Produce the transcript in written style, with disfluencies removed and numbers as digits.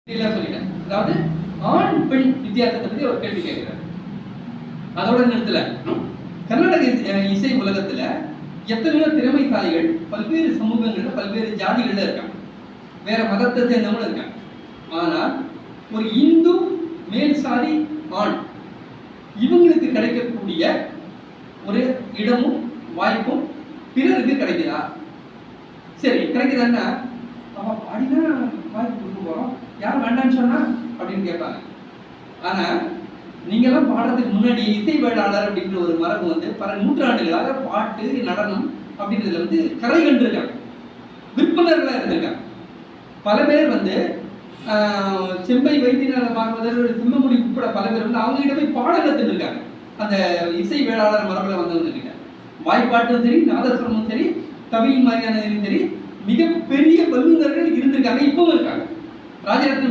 சொல்லிட்டேன். அதாவது ஆண் பெண் வித்தியாசத்தை பத்தி ஒரு கேள்வி கேட்கிறார். அதோட நிறுத்தல. கர்நாடக இசை உலகத்துல எத்தனையோ திறமைசாலிகள் பல்வேறு சமூகங்கள்ல பல்வேறு ஜாதிகள்ல இருக்காங்க, வேற மதத்தை சேர்ந்தவங்களும் இருக்காங்க. ஆனால் ஒரு இந்து மேல் சாதி ஆண் இவங்களுக்கு கிடைக்கக்கூடிய ஒரு இடமும் வாய்ப்பும் பிறருக்கு கிடைக்குதா? சரி, கிடைக்குதுன்னா அவ பாடினா வாய்ப்பு கொடுக்க போறோம், யார் வேண்டான்னு சொன்னா அப்படின்னு கேட்பாங்க. ஆனா நீங்கெல்லாம் பாடுறதுக்கு முன்னாடி இசை வேளாளர் அப்படின்ற ஒரு மரபு வந்து பல நூற்றாண்டுகளாக பாட்டு நடனம் அப்படின்றதுல வந்து கரை கண்டிருக்காங்க, விற்பனர்களா இருந்திருக்காங்க. பல பேர் வந்து செம்பை வைத்தியநாத பாகவதர், சிம்மமுடி உட்பட பல பேர் வந்து அவங்க கிட்ட போய் பாட கத்துருக்காங்க. அந்த இசை வேளாளர் மரபுல வந்தவங்க வாய்ப்பாட்டும் சரி, நாதஸ்வரமும் சரி, கவியின் மாதிரியான சரி, மிகப்பெரிய வல்லுநர்கள் இருந்திருக்காங்க, இப்பவும் இருக்காங்க. ராஜரத்னம்